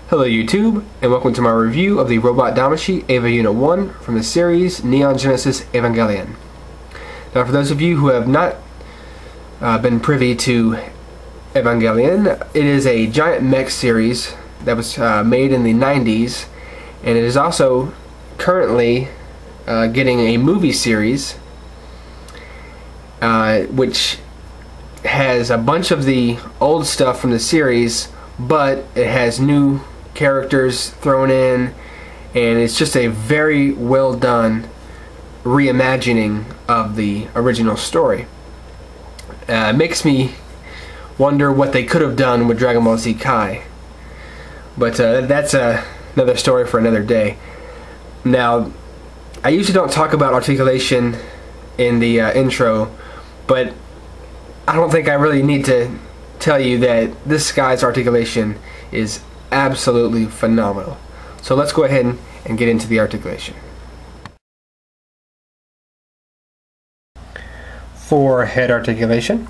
Hello YouTube, and welcome to my review of the Robot Damashii Eva Unit 1 from the series Neon Genesis Evangelion. Now for those of you who have not been privy to Evangelion, it is a giant mech series that was made in the 90s, and it is also currently getting a movie series which has a bunch of the old stuff from the series, but it has new characters thrown in, and it's just a very well done reimagining of the original story. It makes me wonder what they could have done with Dragon Ball Z Kai, but that's another story for another day. Now, I usually don't talk about articulation in the intro, but I don't think I really need to tell you that this guy's articulation is absolutely phenomenal. So let's go ahead and get into the articulation. For head articulation,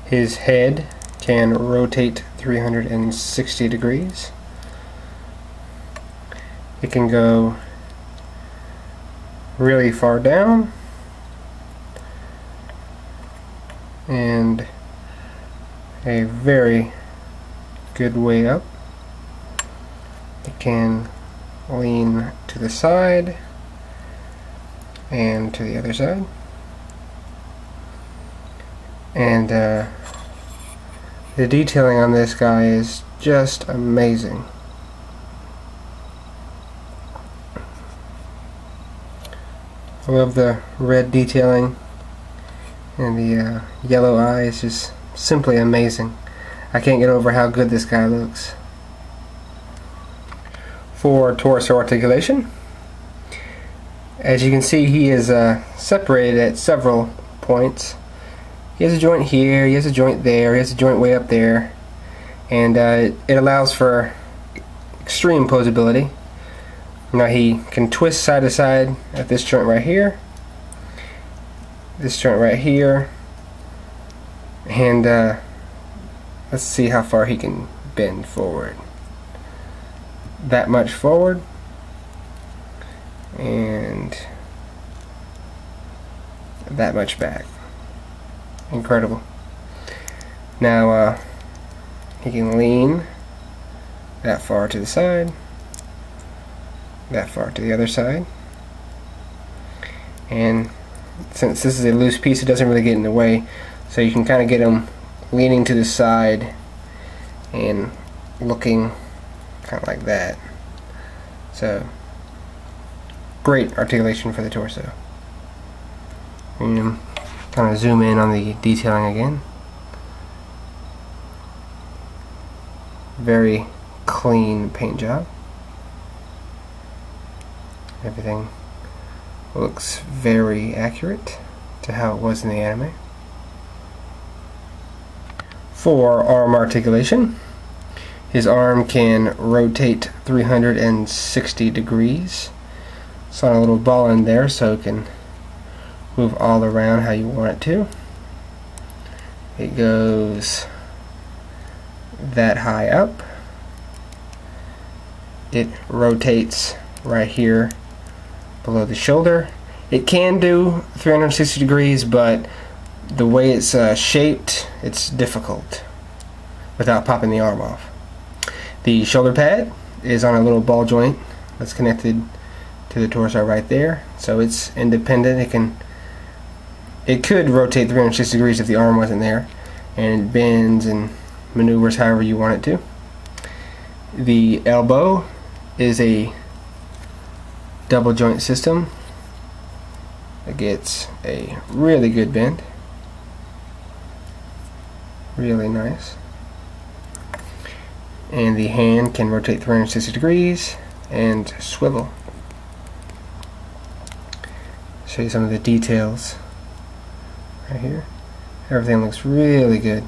his head can rotate 360 degrees. It can go really far down and a very good way up. It can lean to the side and to the other side, and the detailing on this guy is just amazing. I love the red detailing, and the yellow eye is just simply amazing. I can't get over how good this guy looks. For torso articulation, as you can see, he is separated at several points. He has a joint here, he has a joint there, he has a joint way up there, and it allows for extreme posability. Now he can twist side to side at this joint right here, this joint right here, and let's see how far he can bend forward. That much forward, and that much back. Incredible. Now he can lean that far to the side, that far to the other side, and since this is a loose piece, it doesn't really get in the way, so you can kind of get him leaning to the side and looking kind of like that. So great articulation for the torso. And kind of zoom in on the detailing again. Very clean paint job. Everything looks very accurate to how it was in the anime. For arm articulation, his arm can rotate 360 degrees. It's on a little ball in there, so it can move all around how you want it to. It goes that high up. It rotates right here below the shoulder. It can do 360 degrees, but the way it's shaped, it's difficult without popping the arm off. The shoulder pad is on a little ball joint that's connected to the torso right there, so it's independent. It could rotate 360 degrees if the arm wasn't there, and it bends and maneuvers however you want it to. The elbow is a double joint system. It gets a really good bend, really nice. And the hand can rotate 360 degrees and swivel. Show you some of the details right here. Everything looks really good.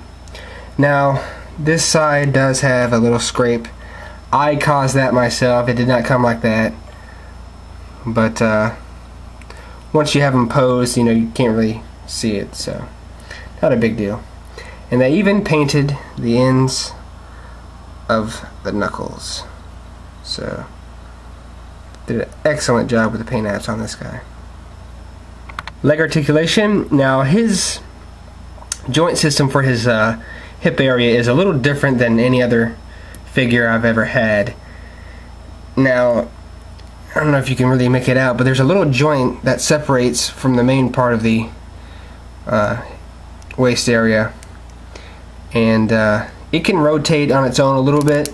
Now this side does have a little scrape. I caused that myself. It did not come like that, but once you have them posed, you know, you can't really see it, so not a big deal. And they even painted the ends of the knuckles. So did an excellent job with the paint apps on this guy. Leg articulation. Now his joint system for his hip area is a little different than any other figure I've ever had. Now, I don't know if you can really make it out, but there's a little joint that separates from the main part of the waist area, and it can rotate on its own a little bit,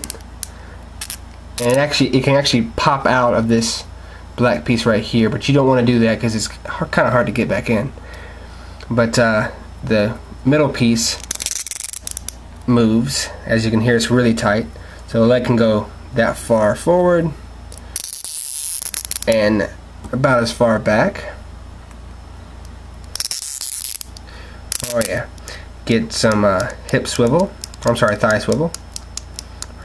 and it can actually pop out of this black piece right here, but you don't want to do that because it's kind of hard to get back in. But the middle piece moves. As you can hear, it's really tight, so the leg can go that far forward and about as far back. Oh yeah, get some hip swivel, I'm sorry, thigh swivel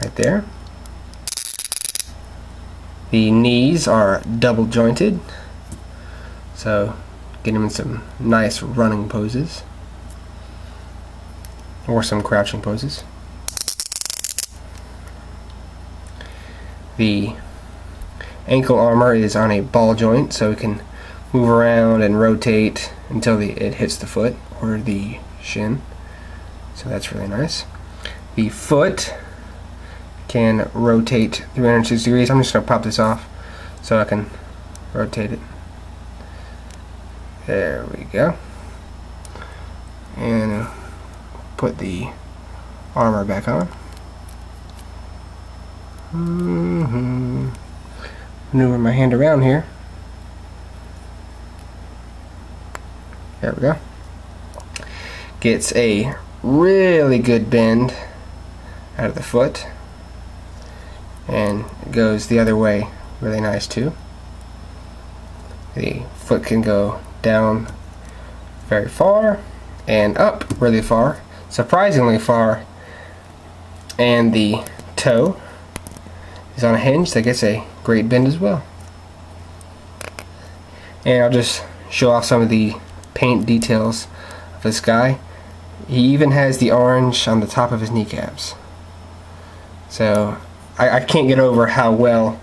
right there. The knees are double jointed, so get him in some nice running poses or some crouching poses. The ankle armor is on a ball joint, so it can move around and rotate until it hits the foot or the shin, so that's really nice. The foot can rotate 360 degrees. I'm just going to pop this off so I can rotate it. There we go. And put the armor back on. Maneuver my hand around here. There we go. Gets a really good bend out of the foot, and it goes the other way really nice too. The foot can go down very far and up really far, surprisingly far, and the toe is on a hinge that gets a great bend as well. And I'll just show off some of the paint details of this guy. He even has the orange on the top of his kneecaps. So I can't get over how well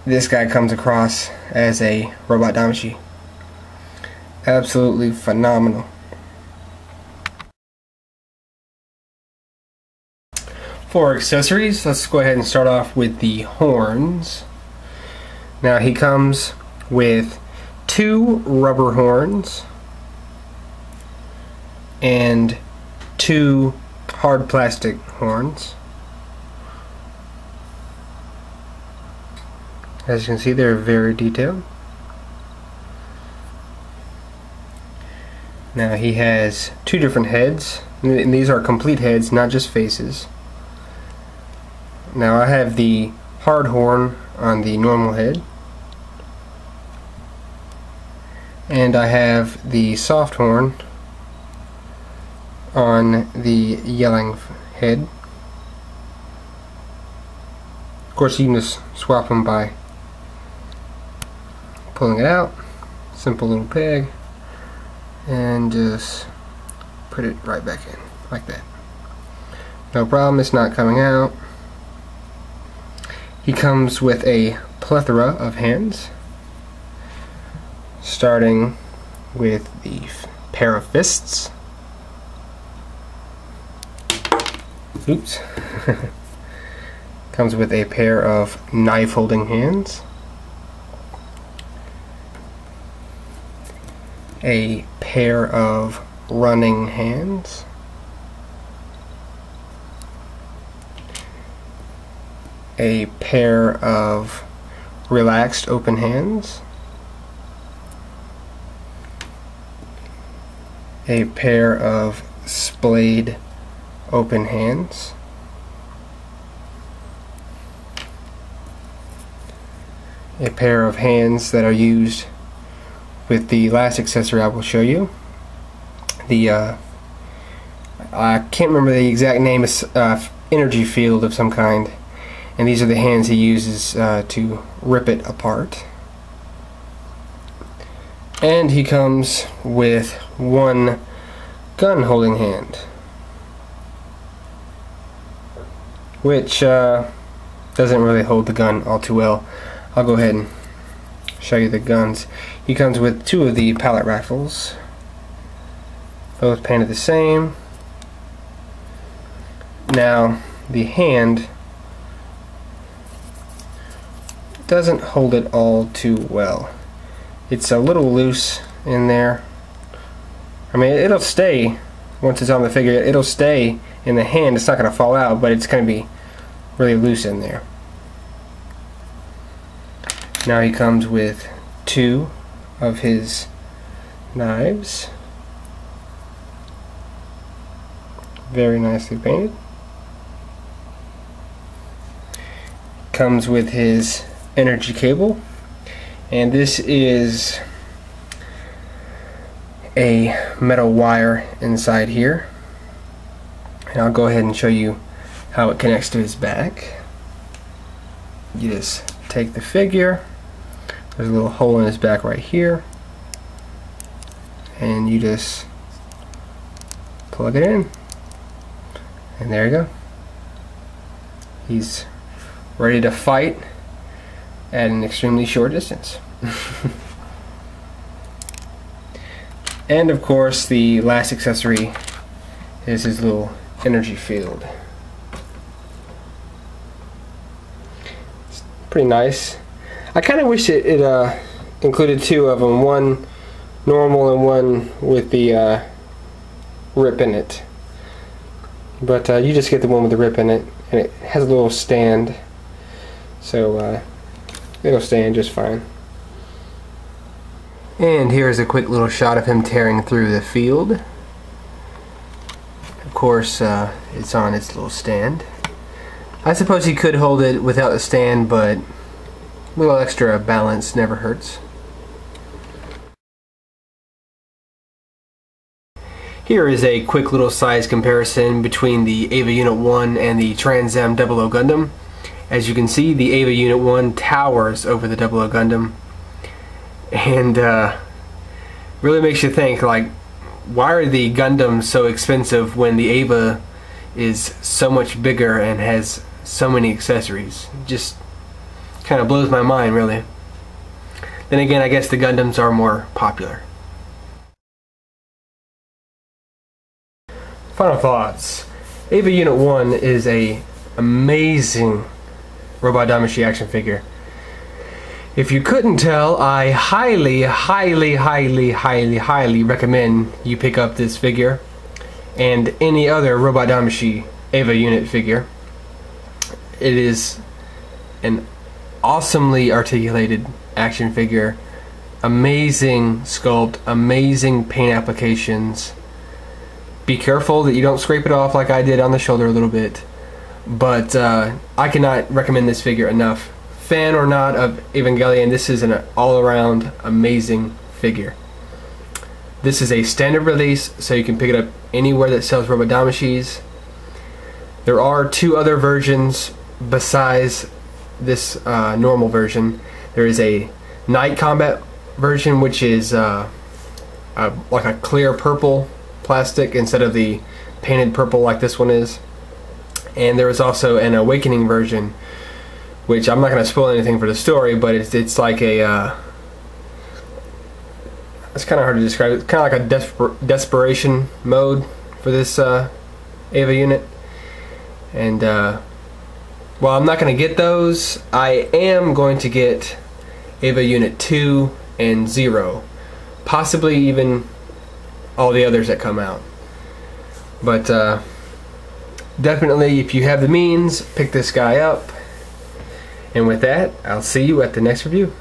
this guy comes across as a Robot Damashii. Absolutely phenomenal. For accessories, let's go ahead and start off with the horns. Now he comes with 2 rubber horns and 2 hard plastic horns. As you can see, they're very detailed. Now he has 2 different heads, and these are complete heads, not just faces. Now I have the hard horn on the normal head, and I have the soft horn on the yelling head. Of course, you can just swap them by pulling it out, simple little peg, and just put it right back in like that. No problem, it's not coming out. He comes with a plethora of hands, starting with the pair of fists. Oops. Comes with a pair of knife holding hands, a pair of running hands, a pair of relaxed open hands, a pair of splayed open hands, a pair of hands that are used with the last accessory I will show you. The I can't remember the exact name. It's energy field of some kind, and these are the hands he uses to rip it apart. And he comes with 1 gun holding hand. which doesn't really hold the gun all too well. I'll go ahead and show you the guns. He comes with 2 of the pallet rifles, both painted the same. Now the hand doesn't hold it all too well. It's a little loose in there. I mean, it'll stay once it's on the figure. It'll stay in the hand. It's not going to fall out, but it's going to be really loose in there. Now he comes with 2 of his knives, very nicely painted. Comes with his energy cable, and this is a metal wire inside here, and I'll go ahead and show you how it connects to his back. You just take the figure, there's a little hole in his back right here, and you just plug it in, and there you go. He's ready to fight at an extremely short distance. And of course, the last accessory is his little energy field. It's pretty nice. I kind of wish it included 2 of them, one normal and one with the rip in it. But you just get the one with the rip in it, and it has a little stand, so it'll stand just fine. And here's a quick little shot of him tearing through the field. Of course, it's on its little stand. I suppose he could hold it without the stand, but a little extra balance never hurts. Here is a quick little size comparison between the Eva Unit 1 and the Trans Am 00 Gundam. As you can see, the Eva Unit 1 towers over the 00 Gundam, and really makes you think, like, why are the Gundams so expensive when the Eva is so much bigger and has so many accessories? Just kind of blows my mind, really. Then again, I guess the Gundams are more popular. Final thoughts. Eva Unit 1 is a amazing Robot Damashii action figure. If you couldn't tell, I highly recommend you pick up this figure and any other Robot Damashii Eva Unit figure. It is an awesomely articulated action figure, amazing sculpt, amazing paint applications. Be careful that you don't scrape it off like I did on the shoulder a little bit, but I cannot recommend this figure enough. Fan or not of Evangelion, this is an all-around amazing figure. This is a standard release, so you can pick it up anywhere that sells Robot Damashiis. There are 2 other versions besides this normal version. There is a night combat version, which is like a clear purple plastic instead of the painted purple like this one is. And there is also an awakening version, which I'm not going to spoil anything for the story, but it's like a it's kind of hard to describe. It's kind of like a desperation mode for this Eva unit. And while I'm not going to get those, I am going to get Eva Unit 2 and 0, possibly even all the others that come out. But definitely, if you have the means, pick this guy up. And with that, I'll see you at the next review.